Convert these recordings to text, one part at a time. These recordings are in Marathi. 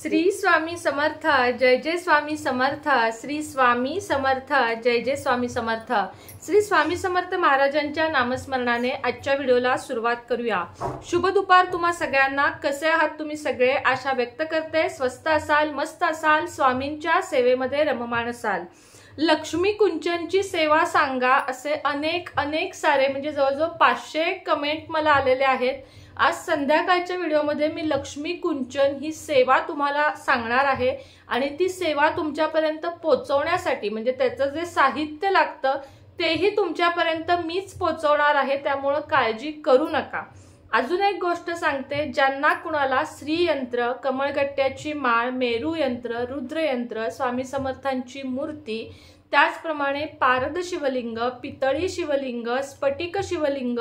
श्री स्वामी समर्थ जय जय स्वामी समर्थ श्री स्वामी समर्थ जय जय स्वामी समर्थ श्री स्वामी समर्थ महाराजांच्या नामस्मरणाने आजच्या व्हिडिओला सुरुवात करूया। शुभ दुपार तुम्हा सगळ्यांना। कसे आहात तुम्ही सगळे? आशा व्यक्त करते स्वस्थ असाल, मस्त असाल, स्वामींच्या सेवेमध्ये रममाण असाल। लक्ष्मी कुंचनची सेवा सांगा असे अनेक सारे म्हणजे जवळजवळ 500 कमेंट मला आलेले आहेत। आज संध्याकाळच्या व्हिडिओमध्ये मी लक्ष्मी कुंचन ही सेवा तुम्हाला सांगणार आहे आणि ती सेवा तुमच्यापर्यंत पोहोचवण्यासाठी म्हणजे त्याचं जे साहित्य लागतं तेही तुमच्यापर्यंत मीच पोहोचवणार आहे, त्यामुळे काळजी करू नका। अजून एक गोष्ट सांगते, ज्यांना कुणाला श्रीयंत्र, कमळगट्ट्याची माळ, मेरू यंत्र, रुद्रयंत्र, स्वामी समर्थांची मूर्ती, त्याचप्रमाणे पारद शिवलिंग, पितळी शिवलिंग, स्फटिक शिवलिंग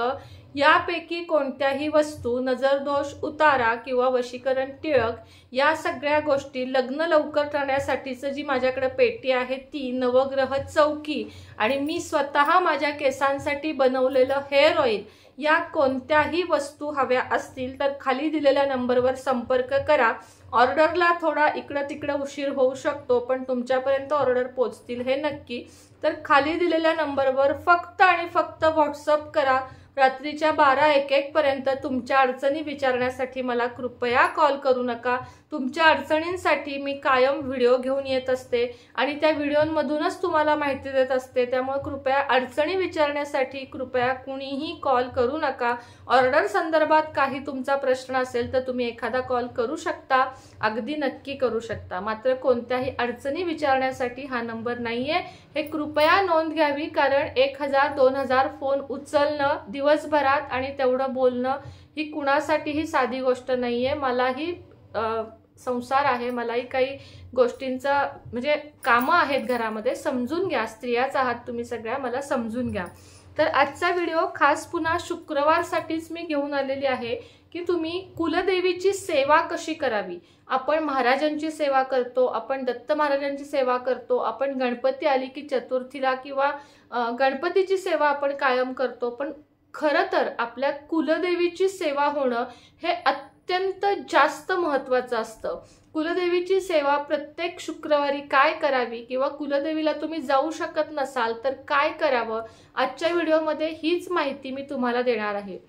यापैकी कोणत्याही वस्तू, नजरदोष उतारा किंवा वशीकरण टिळक या सगळ्या गोष्टी, लग्न लवकर करण्यासाठीचं जी माझ्याकडे पेटी आहे ती, नवग्रह चौकी आणि मी स्वतः माझ्या केसांसाठी बनवलेलं हेअर ऑइल, या कोणत्याही वस्तू हव्या असतील तर खाली दिलेल्या नंबरवर संपर्क करा। ऑर्डरला थोडा इकडं तिकडं उशीर होऊ शकतो पण तुमच्यापर्यंत ऑर्डर पोहोचतील हे नक्की। तर खाली दिलेल्या नंबरवर फक्त आणि फक्त व्हॉट्सअप करा। रात्रीच्या 12-1 पर्यंत तुमच्या अडचणी विचारण्यासाठी मला कृपया कॉल करू नका। तुमच्या अडचणींसाठी मी कायम व्हिडिओ घेऊन येत असते आणि त्या व्हिडिओंमधूनच तुम्हाला माहिती देत असते, त्यामुळे कृपया अडचणी विचारण्यासाठी कृपया कुणीही कॉल करू नका। ऑर्डर संदर्भात काही तुमचा प्रश्न असेल तर तुम्ही एखादा कॉल करू शकता, अगदी नक्की करू शकता, मात्र कोणत्याही अडचणी विचारण्यासाठी हा नंबर नाहीये हे कृपया नोंद घ्यावी। कारण 1000-2000 फोन उचलणं दिवसभरात आणि तेवढं बोलणं ही कुणासाठीही साधी गोष्ट नाहीये। मलाही संसार आहे, मलाही काही गोष्टींचा म्हणजे कामं आहेत घरामध्ये, समजून घ्या। स्त्रियाच आहात तुम्ही सगळ्या, मला समजून घ्या। तर आजचा व्हिडिओ खास पुन्हा शुक्रवारसाठीच मी घेऊन आलेली आहे की तुम्ही कुलदेवीची सेवा कशी करावी। आपण महाराजांची सेवा करतो, आपण दत्त महाराजांची सेवा करतो, आपण गणपती आली की चतुर्थीला किंवा गणपतीची सेवा आपण कायम करतो, पण खरं तर आपल्या कुलदेवीची सेवा होणं हे अत्यंत जास्त महत्त्वाचं असतं। कुलदेवीची सेवा प्रत्येक शुक्रवारी काय करावी किंवा कुलदेवीला तुम्ही जाऊ शकत नसाल तर काय करावं, आजच्या व्हिडिओमध्ये हीच माहिती मी तुम्हाला देणार आहे।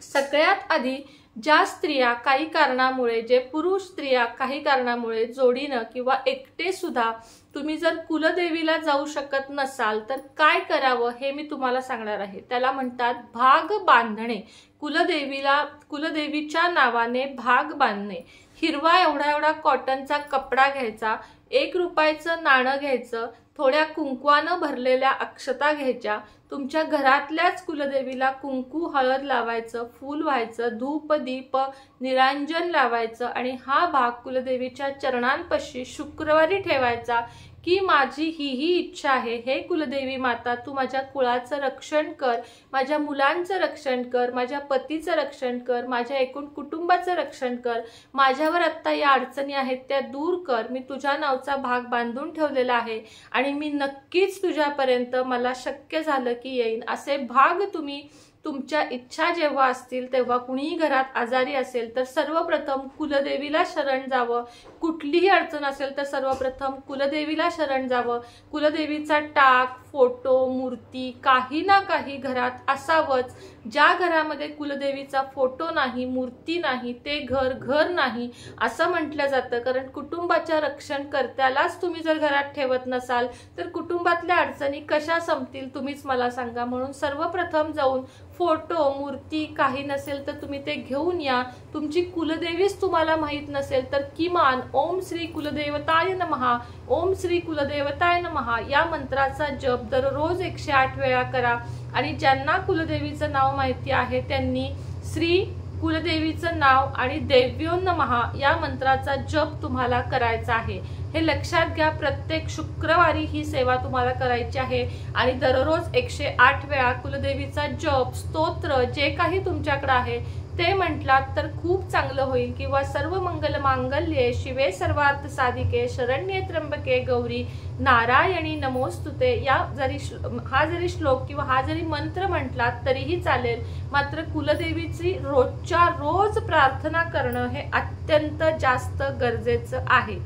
सगळ्यात आधी ज्या स्त्रिया काही कारणामुळे, जे पुरुष स्त्रिया काही कारणामुळे जोडीनं किंवा एकटे सुद्धा तुम्ही जर कुलदेवीला जाऊ शकत नसाल तर काय करावं हे मी तुम्हाला सांगणार आहे। त्याला म्हणतात भाग बांधणे। कुलदेवीच्या नावाने भाग बांधणे। हिरवा एवढा कॉटनचा कपडा घ्यायचा, 1 रुपयाचं नाणं घ्यायचं, थोड्या कुंकवानं भरलेल्या अक्षता घ्यायच्या, तुमच्या घरातल्याच कुलदेवीला कुंकू हळद लावायचं, फूल व्हायचं, धूप दीप निरांजन लावायचं आणि हा भाग कुलदेवीच्या चरणांपाशी शुक्रवारी ठेवायचा की माझी ही इच्छा आहे, हे कुलदेवी माता तू माझ्या कुळाचं रक्षण कर, माझ्या मुलांचं रक्षण कर, माझ्या पतीचं रक्षण कर, माझ्या एकूण कुटुंबाचं रक्षण कर, माझ्यावर आत्ता या अडचणी आहेत त्या दूर कर। मी तुझ्या नावचा भाग बांधून ठेवलेला आहे आणि मी नक्कीच तुझ्यापर्यंत मला शक्य झालं की येईन, असे भाग तुम्ही तुमच्या इच्छा जेव्हा असतील तेव्हा कुणीही घरात आजारी असेल तर सर्वप्रथम कुलदेवीला शरण जावं। कुठलीही अडचण असेल तर सर्वप्रथम कुलदेवीला शरण जावं। कुलदेवीचा टाक, फोटो, मूर्ती काही ना काही घरात असावंच। ज्या घरामध्ये कुलदेवीचा फोटो नाही, मूर्ती नाही, ते घर नाही असं म्हटलं जातं, कारण कुटुंबाच्या रक्षणकर्त्यालाच तुम्ही जर घरात ठेवत नसाल तर कुटुंबातल्या अडचणी कशा संपतील तुम्हीच मला सांगा। म्हणून सर्वप्रथम जाऊन फोटो, मूर्ती काही नसेल तर तुम्ही ते घेऊन या। तुमची कुलदेवीच तुम्हाला माहित नसेल तर किमान ओम श्री कुलदेवताय नमः, ओम श्री कुलदेवताय नमः या मंत्राचा जप दररोज 108 वेळा करा। आणि ज्यांना कुलदेवीचं नाव माहिती आहे त्यांनी श्री कुलदेवीचं नाव आणि देव्यो नमः या मंत्राचा जप तुम्हाला करायचा आहे। हे लक्षात घ्या, प्रत्येक शुक्रवारी ही सेवा तुम्हाला करायची आहे आणि दररोज 108 वेळा कुलदेवीचा जप, स्तोत्र जे काही तुमच्याकडे आहे ते म्हटलात तर खूप चांगलं होईल, किंवा सर्व मंगल मांगल्ये शिवे सर्वार्थ साधिके शरण्ये त्र्यंबके गौरी नारायणी नमोस्तुते हा जरी श्लोक किंवा हा जरी मंत्र म्हटलात तरीही चालेल। मात्र कुलदेवीची रोजच्या रोज प्रार्थना करणं हे अत्यंत जास्त गरजेचं आहे।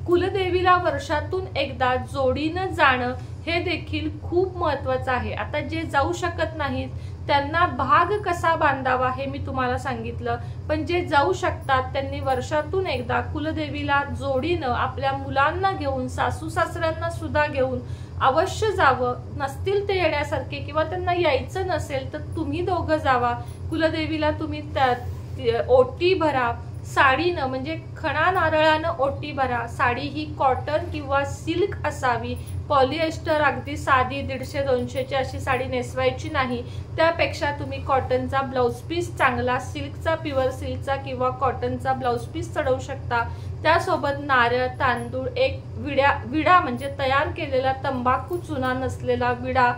कुलदेवीला वर्षातून एकदा जोडीनं जाणं हे देखील खूप महत्त्वाचं आहे। आता जे जाऊ शकत नाहीत त्यांना भाग कसा बांधावा हे मी तुम्हाला सांगितलं, पण जे जाऊ शकतात त्यांनी वर्षातून एकदा कुलदेवीला जोडीनं आपल्या मुलांना घेऊन, सासू सासऱ्यांना सुद्धा घेऊन अवश्य जावं। नसतील ते येण्यासारखे किंवा त्यांना यायचं नसेल तर तुम्ही दोघं जावा। कुलदेवीला तुम्ही ओटी भरा, साडीनं म्हणजे खणा नारळानं ओटी भरा। साडी ही कॉटन किंवा सिल्क असावी, पॉलिएस्टर अगदी साधी 150-200ची अशी साडी नेसवायची नाही। त्यापेक्षा तुम्ही कॉटनचा ब्लाउज पीस चांगला, सिल्कचा, प्युअर सिल्कचा किंवा कॉटनचा ब्लाउज पीस चढवू शकता। त्यासोबत नारळ, तांदूळ, एक विडा म्हणजे तयार केलेला तंबाखू चुना नसलेला विडा,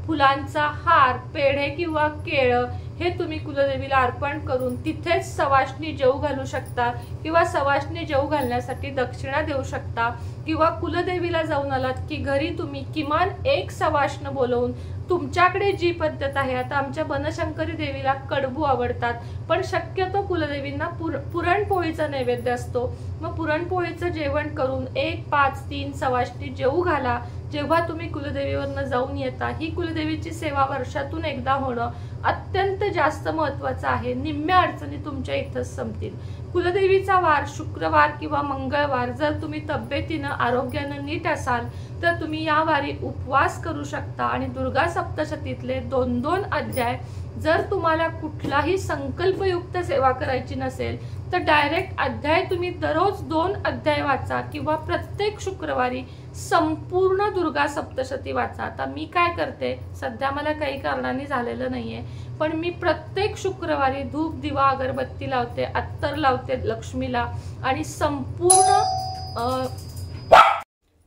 फुलांचा हार, पेढे किंवा केळं हे तुम्ही कुलदेवीला अर्पण करून तिथेच सवाष्णी जेवू घालू शकता, किंवा सवाष्णी जेवू घालण्यासाठी दक्षिणा देऊ शकता। किंवा कुलदेवीला जाऊन आलात की घरी तुम्ही किमान एक सवाष्ण बोलवून, तुमच्याकडे जी पद्धत आहे, आता आमच्या बनशंकरी देवीला कडबू आवडतात, पण शक्यतो कुलदेवींना पुरणपोळीचा नैवेद्य असतो। मग पुरणपोळीचं जेवण करून 1, 5, 3 सवाष्णी जेवू घाला जेव्हा तुम्ही कुलदेवीवरनं जाऊन येता। ही कुलदेवीची सेवा वर्षातून एकदा होणं अत्यंत जास्त महत्त्वाचं आहे। निम्म्या अडचणी तुमच्या इथंच संपतील। कुलदेवीचा वार शुक्रवार किंवा मंगळवार, जर तुम्ही तब्येतीनं आरोग्यानं नीट असाल तर तुम्ही या वारी उपवास करू शकता आणि दुर्गा सप्तशतीतले 2-2 अध्याय, जर तुम्हाला कुठलाही संकल्पयुक्त सेवा करायची नसेल तर डायरेक्ट अध्याय तुम्ही दररोज 2 अध्याय वाचा, किंवा प्रत्येक शुक्रवारी संपूर्ण दुर्गा सप्तशती वाचा। आता मी काय करते, सध्या मला काही कारणाने झालेलं नाहीये, पण मी प्रत्येक शुक्रवारी धूप दिवा अगरबत्ती लावते, अत्तर लावते लक्ष्मीला, आणि संपूर्ण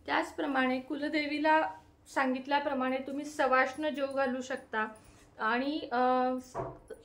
त्याचप्रमाणे कुलदेवीला सांगितल्याप्रमाणे तुम्ही सवाष्ण जेवू घालू शकता। आणि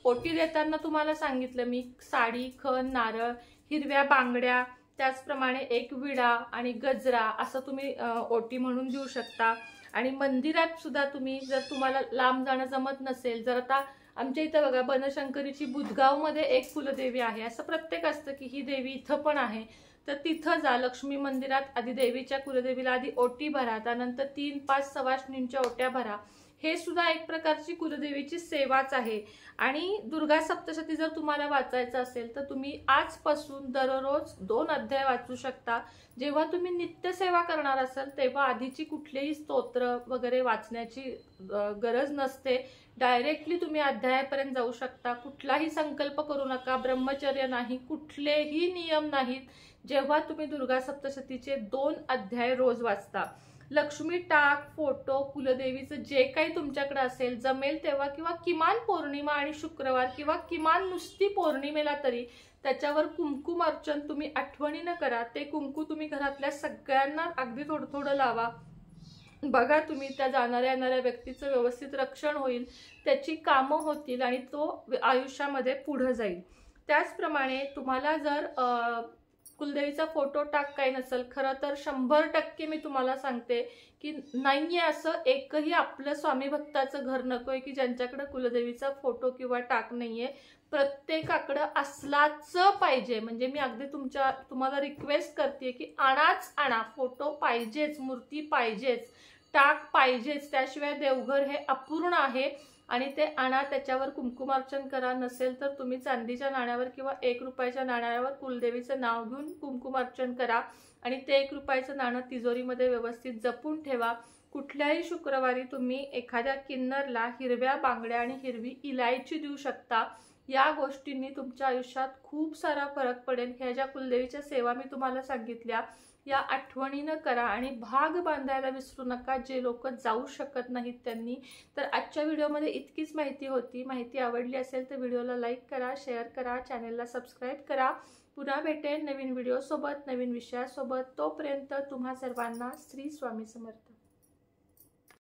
ओटी देताना तुम्हाला सांगितलं मी, साडी, खण, नारळ, हिरव्या बांगड्या, त्याचप्रमाणे एक विडा आणि गजरा असं तुम्ही ओटी म्हणून देऊ शकता। आणि मंदिरात सुद्धा तुम्ही, जर तुम्हाला लांब जाणं जमत नसेल, जर आता आमच्या इथं बघा बनशंकरीची बुधगावमध्ये एक कुलदेवी आहे, असं प्रत्येक असतं की ही देवी इथं पण आहे, तर तिथं जा। लक्ष्मी मंदिरात आधी देवीच्या कुलदेवीला आधी ओटी भरा, त्यानंतर 3-5 सवाष्णींच्या ओट्या भरा। हे सुद्धा एक प्रकारची कुलदेवीची सेवाच आहे। आणि दुर्गा सप्तशती जर तुम्हाला वाचायचं असेल तर तुम्ही आजपासून दररोज 2 अध्याय वाचू शकता। जेव्हा तुम्ही नित्यसेवा करणार असाल तेव्हा आधीची कुठलेही स्तोत्र वगैरे वाचण्याची गरज नसते, डायरेक्टली तुम्ही अध्यायापर्यंत जाऊ शकता। कुठलाही संकल्प करू नका, ब्रह्मचर्य नाही, कुठलेही नियम नाहीत जेव्हा तुम्ही दुर्गा सप्तशतीचे 2 अध्याय रोज वाचता। लक्ष्मी टाक, फोटो, कुलदेवीचं जे काही तुमच्याकडे असेल जमेल तेव्हा, किंवा किमान पौर्णिमा आणि शुक्रवार, किंवा किमान नुसती पौर्णिमेला तरी त्याच्यावर कुंकुम अर्चन तुम्ही आठवणीनं करा। ते कुंकू तुम्ही घरातल्या सगळ्यांना अगदी थोडं थोडं लावा। बघा तुम्ही त्या जाणाऱ्या येणाऱ्या व्यक्तीचं व्यवस्थित रक्षण होईल, त्याची कामं होतील आणि तो आयुष्यामध्ये पुढे जाईल। त्याचप्रमाणे तुम्हाला जर कुलदेवीचा फोटो टाक काही नसेल, खरं तर 100% मी तुम्हाला सांगते की नाहीये असं एकही आपलं स्वामी भक्ताचं घर नकोय की ज्यांच्याकडे कुलदेवीचा फोटो किंवा टाक नाहीये। प्रत्येकाकडे असलाच पाहिजे। म्हणजे मी अगदी तुम्हाला रिक्वेस्ट करते की आणा, फोटो पाहिजेच, मूर्ती पाहिजेच, टाक पाहिजेच, त्याशिवाय देवघर हे अपूर्ण आहे। आणि ते आणा, त्याच्यावर कुंकुमार्चन करा। नसेल तर तुम्ही चांदीच्या नाण्यावर किंवा 1 रुपयाच्या नाण्यावर कुलदेवीचं नाव घेऊन कुंकुमार्चन करा आणि ते 1 रुपयाचं नाणं तिजोरीमध्ये व्यवस्थित जपून ठेवा। कुठल्याही शुक्रवारी तुम्ही एखाद्या किन्नरला हिरव्या बांगड्या आणि हिरवी इलायची देऊ शकता। या गोष्टींनी तुमच्या आयुष्यात खूप सारा फरक पडेल। ह्या ज्या कुलदेवीच्या सेवा मी तुम्हाला सांगितल्या या आठवणीनं करा आणि भाग बांधायला विसरू नका, जे लोक जाऊ शकत नाहीत त्यांनी। तर आजच्या व्हिडिओमध्ये इतकीच माहिती होती। माहिती आवडली असेल तर व्हिडिओला लाईक करा, शेअर करा, चॅनलला सबस्क्राईब करा। पुन्हा भेटेन नवीन व्हिडिओ सोबत, नवीन विषयासोबत। तोपर्यंत तुम्हा सर्वांना श्री स्वामी समर्थ।